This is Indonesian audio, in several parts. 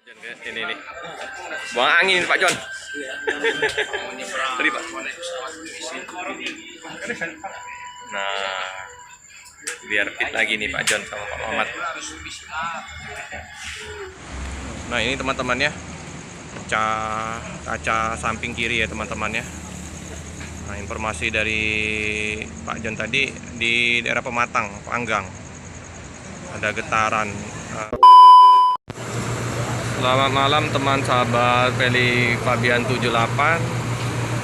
Ini nih, buang angin Pak John. Tadi Pak. Nah, biar fit lagi nih Pak John sama Pak Muhammad. Nah ini teman-teman ya, kaca samping kiri ya teman-teman ya. Nah informasi dari Pak John tadi di daerah Pematang, Panggang ada getaran. Selamat malam teman sahabat Feli Fabian 78.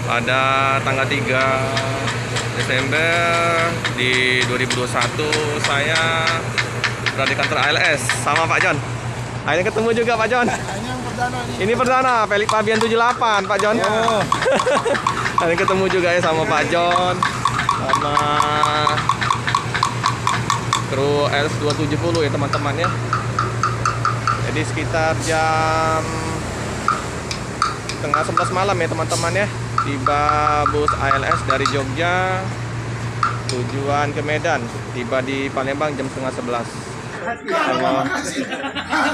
Pada tanggal 3 Desember di 2021 saya berada di kantor ALS sama Pak John. Akhirnya ketemu juga Pak John. Ini perdana Feli Fabian 78 Pak John. Oh. Akhirnya ketemu juga ya sama Pak John, sama kru LS270 ya teman-teman ya. Jadi sekitar jam setengah 11 malam ya teman-teman ya, tiba bus ALS dari Jogja tujuan ke Medan, tiba di Palembang jam setengah 11 sama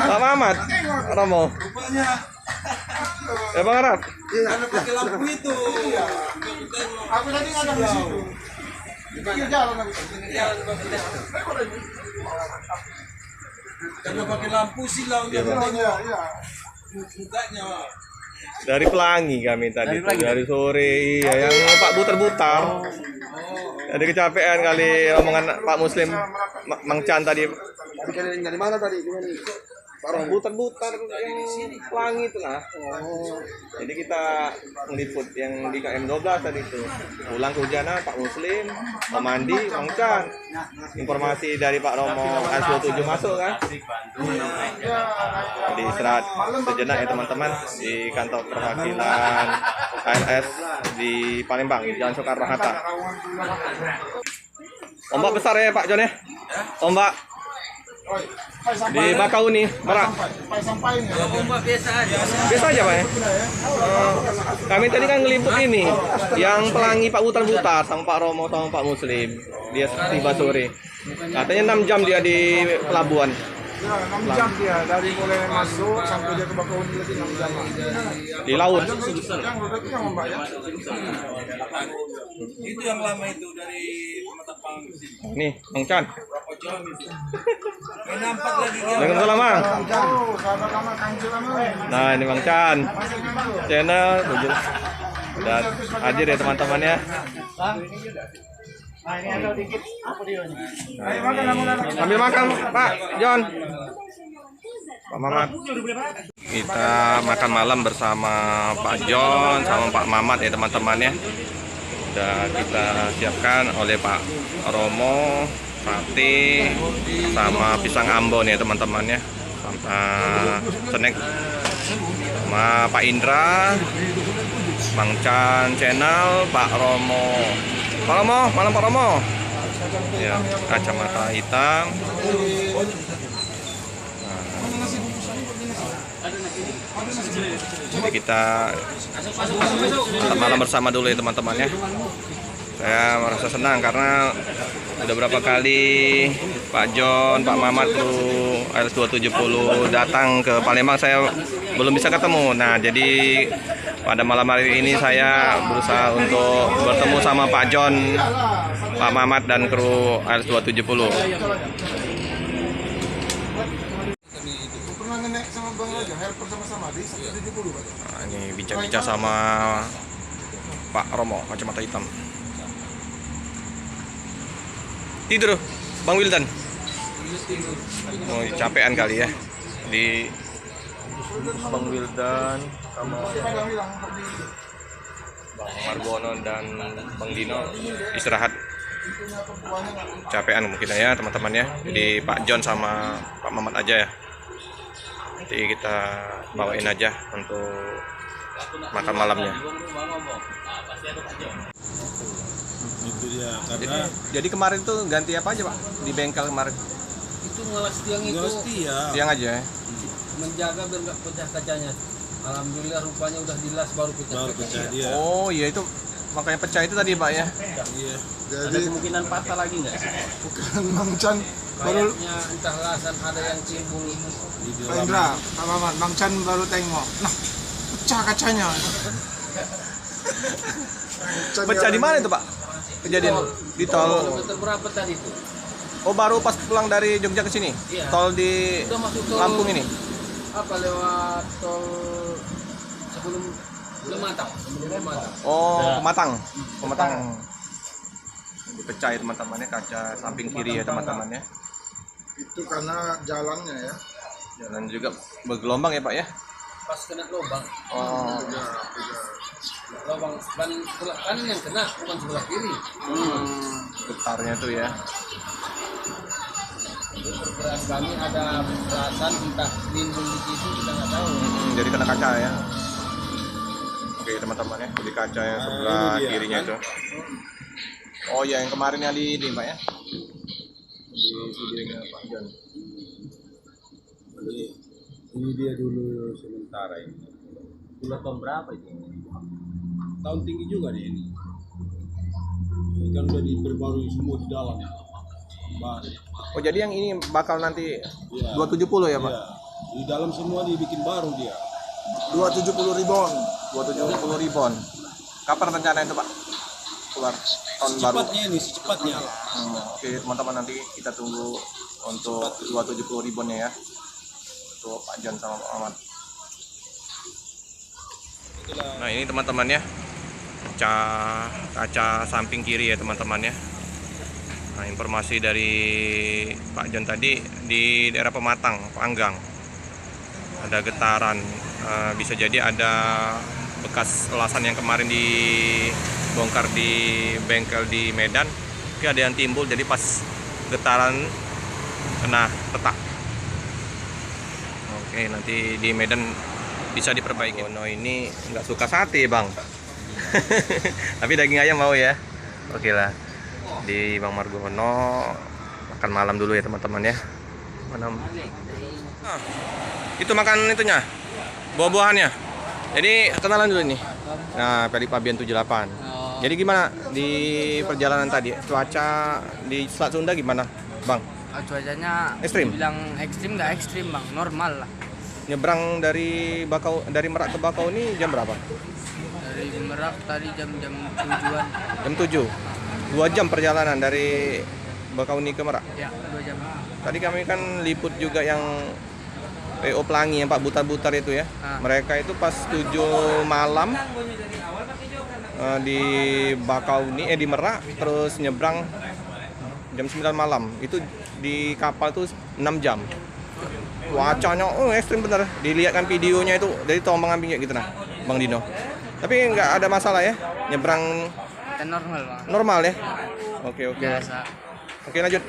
Pak Muhammad Romo. Ya Bang Arab. Karena pakai lampu itu. Aku tadi ada di situ. Di pinggir jalan lagi. Karena pakai lampu silau dia mukanya. Dari Pelangi kami tadi, dari sore ya, yang Pak Butar-butar. Ada kecapean kali omongan Pak Muslim Mang Chan tadi. Dari mana tadi? Parang butar-butar yang Pelangi itu lah. Oh. Jadi kita meliput yang di KM12 tadi itu. Pulang kehujanan Pak Muslim, Pak Mandi, Mang Chan. Informasi dari Pak Romo S27 masuk kan. Jadi istirahat sejenak ya teman-teman di kantor perwakilan ALS di Palembang, Jalan Soekarno-Hatta. Ombak besar ya Pak John ya? Ombak di Bakauni, Merak. Ombak biasa aja. Biasa aja Pak ya? Kami tadi kan ngeliput ini, yang Pelangi Pak Butar-butar sama Pak Romo sama Pak Muslim. Dia tiba sore. Katanya 6 jam dia di pelabuhan. Ya, 6 jam dia dari mulai masuk sampai dia ke Bakauni lagi 6 jam. Di laut. Yang ombak ya. Itu yang lama itu dari Pematang ke sini. Nih, Mang Chan. Berapa jam itu? Main nampak lagi dia. Dengan lama. Jauh, sahabat lama kancil lama. Nah, ini Mang Chan. Channel dan hadir ya teman-teman ya. Nah, ini ada dikit videonya. Ayo makan, ambil makan Pak John. Pak Mamat. Kita makan malam bersama Pak John sama Pak Mamat ya teman-teman ya. Udah kita siapkan oleh Pak Romo sate sama pisang Ambon ya teman-teman ya. Sama snack sama Pak Indra, Mang Chan channel, Pak Romo. Pak Romo, malam Pak Romo. Ya, kacamata hitam. Jadi kita malam bersama dulu ya teman-teman ya. Saya merasa senang karena udah berapa kali Pak John, Pak Mamat tuh LS270 datang ke Palembang, saya belum bisa ketemu. Nah jadi pada malam hari ini saya berusaha untuk bertemu sama Pak John, Pak Mamat dan kru LS270. Pernah ngenek sama Bang Raja, helper sama-sama di 170 Pak. Nah, ini bincang-bincang sama Pak Romo, kacamata hitam. Tidur, Bang Wildan. Oh, capean kali ya. Di Bang Wildan sama Bang Margono dan Bang Dino istirahat. Capean mungkin ya teman-teman ya. Jadi Pak John sama Pak Mamat aja ya. Nanti kita bawain aja untuk makan malamnya. Itu dia karena Jadi kemarin tuh ganti apa aja Pak di bengkel kemarin? Itu ngelas tiang itu Tiang aja ya. menjaga biar nggak pecah kacanya. Alhamdulillah rupanya udah dilas baru pecah. dia. Oh iya itu makanya pecah itu tadi Pak ya. Iya. Ada kemungkinan patah lagi nggak? Bukan Mang Chan Kayaknya entah alasan ada yang timbul. Pak Indra, Pak Mamat, Bang Chan baru tengok. Nah, pecah kacanya. Pecah di mana itu Pak? Kejadian di tol. Kilometer berapa tadi itu? Oh baru pas pulang dari Jogja ke sini. Iya. Tol di Udah masuk tol Lampung ini. Apa lewat tol sebelum Matang? Sebelum Matang. Oh, Pematang. Pematang. Dipecah ya teman-temannya, kaca samping kiri ya teman-temannya. Itu karena jalannya ya. Jalan juga bergelombang ya Pak ya. Pas kena lubang. Oh. Lubang ban sebelah kanan yang kena, bukan sebelah kiri. Getarnya tuh ya. Jadi perkiraan kami ada perasaan entah timbul di situ kita nggak tahu. Jadi kena kaca ya. Oke teman-teman ya, jadi kaca yang sebelah kirinya itu. Oh ya, yang kemarin yang di ini Pak ya. Di videonya Pak Jon. Ini dia dulu sementara ini. Bulan tahun berapa itu? Tahun tinggi juga dia ini. Ini kan udah diperbarui semua di dalam ya. Baru. Oh jadi yang ini bakal nanti Iya. 270 ya Pak? Iya. Di dalam semua dibikin baru dia. 270 ribbon. 270 ribbon. Kapan rencana itu Pak? Keluar tahun baru. Cepatnya ini, secepatnya. Oke teman-teman, nanti kita tunggu untuk 270 ribbonnya ya. Untuk Pak Jon sama Pak Mamat. Nah ini teman-teman ya, kaca samping kiri ya teman-teman ya. Nah informasi dari Pak Jon tadi di daerah Pematang, Panggang ada getaran. Bisa jadi ada bekas elasan yang kemarin dibongkar di bengkel di Medan, tapi ada yang timbul jadi pas getaran kena retak. Oke, nanti di Medan bisa diperbaiki. Oh, no, ini nggak suka sate Bang. Tapi daging ayam mau ya. Oke lah, di Bang Margono makan malam dulu ya teman-teman ya. Itu makan itunya, buah-buahannya. Jadi kenalan dulu nih. Nah, Peri Pabian 78. Jadi gimana di perjalanan tadi? Cuaca di Selat Sunda gimana, Bang? Cuacanya Ekstrim? bilang ekstrim nggak ekstrim bang, normal lah. Nyebrang dari Merak ke Bakau ini jam berapa? Dari Merak tadi jam-jam 7-an. Jam 7. 2 jam perjalanan dari Bakauni ke Merak. Ya, 2 jam. Tadi kami kan liput juga yang PO Pelangi yang Pak Butar-Butar itu ya. Mereka itu pas 7 malam di Bakauni di Merak, terus nyebrang jam 9 malam. Itu di kapal tuh 6 jam. Cuacanya ekstrim bener. Dilihatkan videonya itu dari tombang ambingnya gitu nah, Bang Dino. Tapi nggak ada masalah ya, nyebrang Dan normal bang. normal ya. Oke. Biasa. Oke lanjut.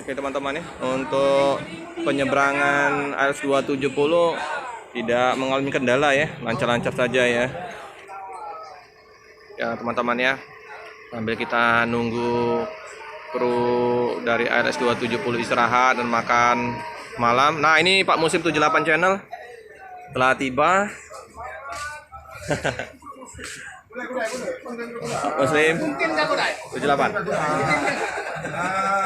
Oke teman-teman ya, untuk penyeberangan ALS 270 tidak mengalami kendala ya, lancar-lancar saja ya. Ya teman-teman ya, sambil kita nunggu kru dari ALS 270 istirahat dan makan malam. Nah ini Pak Musim 78 channel telah tiba. Muslim 78.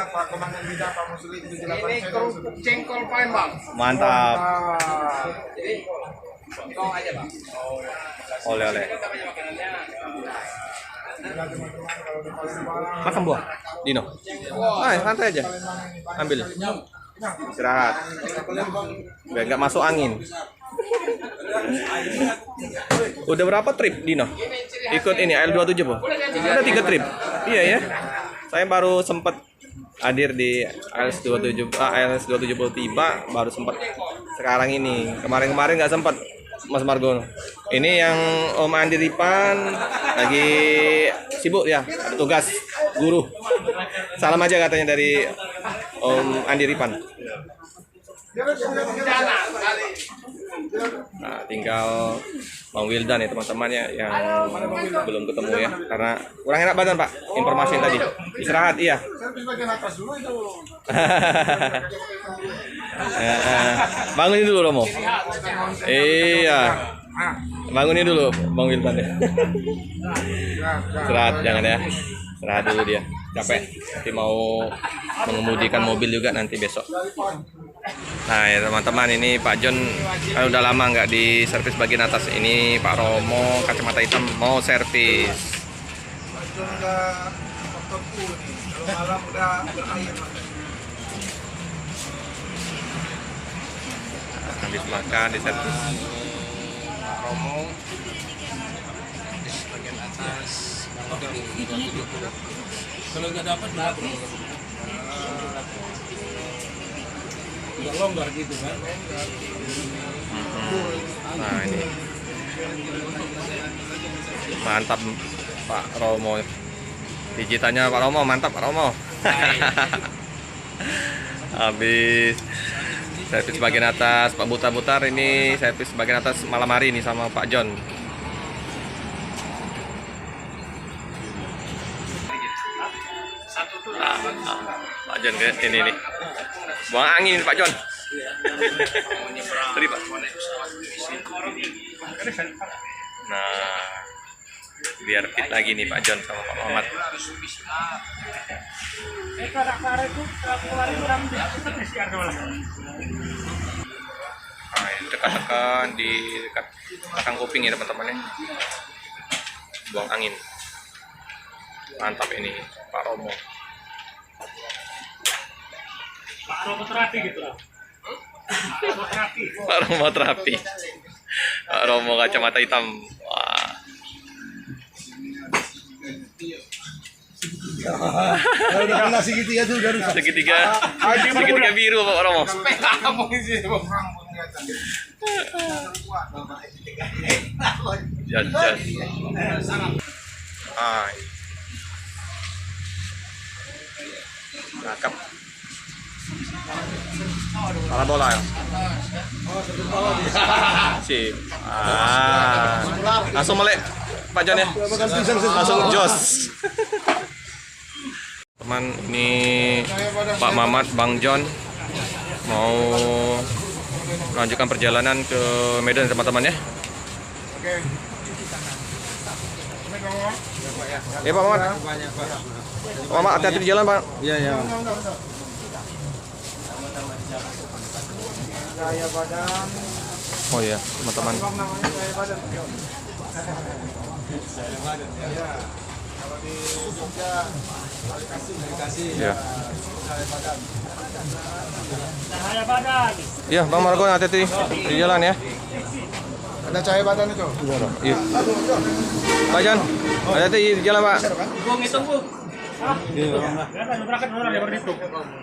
Pak Komandan Bida, Pak Muslim 78. Ini kerupuk jengkol Palembang. Mantap. Kau aja bang. Oleh-oleh. Makan buah, Dino. Santai aja. Ambil. Istirahat. Biar nggak masuk angin. Udah berapa trip, Dino? Ikut ini AL27 Bu? Udah 3 trip. Iya ya. Saya baru sempat hadir di ALS270 tiba, baru sempat sekarang ini. Kemarin-kemarin nggak sempat, Mas Margono. Ini yang Om Andi Ripan lagi sibuk ya, ada tugas guru. Salam aja katanya dari Om Andi Ripan. Nah, tinggal Bang Wildan ya teman-teman ya, yang belum ketemu ya, karena kurang enak badan Pak. Informasi yang tadi istirahat iya. Bangunin dulu Romo. Iya. Bangunin dulu Bang Wildan ya. Istirahat jangan ya. Istirahat dulu dia. capek. Nanti mau mengemudikan mobil juga nanti besok. Nah ya teman-teman, ini Pak John kan udah lama nggak di servis bagian atas. Ini Pak Romo kacamata hitam mau servis. John udah waktu nih. Kalau malam udah berair. Habis makan di servis. Pak Romo di bagian atas. Kalau nggak dapat berapa? Nggak longgar gitu kan? Nah ini mantap Pak Romo. Digitannya Pak Romo mantap Pak Romo. Habis servis bagian atas Pak Butar-Butar, ini servis bagian atas malam hari ini sama Pak John. Pak John ini nih buang angin Pak John. Tadi Pak. Nah biar fit lagi nih Pak John sama Pak Muhammad. Nah, tekan-tekan di dekat belakang kuping ya teman-teman ya. Buang angin. Mantap ini Pak Romo. Pak Romo terapi gitu loh. Pak Romo terapi. Pak Romo kacamata hitam. Wah. Kalau udah kena segitiga tuh udah rusak. Segitiga biru Pak Romo. Jas. Hai. Cakep. Parabola ya. Sip. Langsung melek Pak John ya. Langsung jos. Teman, ini Pak Mamat, Bang John mau melanjutkan perjalanan ke Medan teman-teman ya. Oke. Ya Pak Mamat. Pak Mamat, hati-hati di jalan Pak. Iya ya. Cahaya badan. Oh ya teman-teman. Namanya cahaya badan. Ya. Kalau di Jogja dikasih. Ya. Cahaya badan. Iya Bang Margon, hati-hati di jalan ya. Ada cahaya badan itu. Iya. Pak John, hati-hati di jalan Pak. Gua ngitung bu. Berapa? Berangkat orang ya berhitung.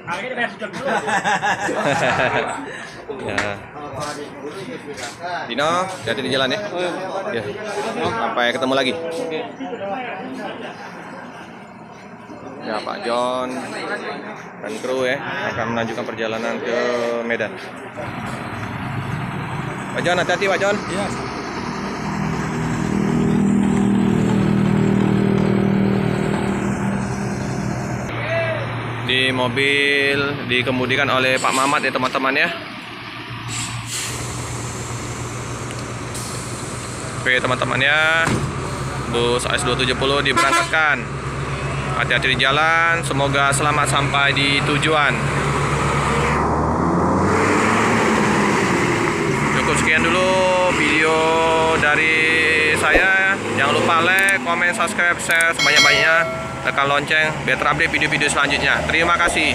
Akhirnya bayar sejam dulu. Ya. Dino, hati-hati di jalan ya. Ya. Sampai ketemu lagi. Ya Pak John dan kru ya akan melanjutkan perjalanan ke Medan. Pak John, hati-hati Pak John. Iya. Di mobil dikemudikan oleh Pak Mamat ya teman-teman ya. Oke teman-teman ya, bus AS270 diberangkatkan. Hati-hati di jalan, semoga selamat sampai di tujuan. Cukup sekian dulu video dari saya. Jangan lupa like, komen, subscribe, share sebanyak-banyaknya. Tekan lonceng biar terupdate video-video selanjutnya. Terima kasih.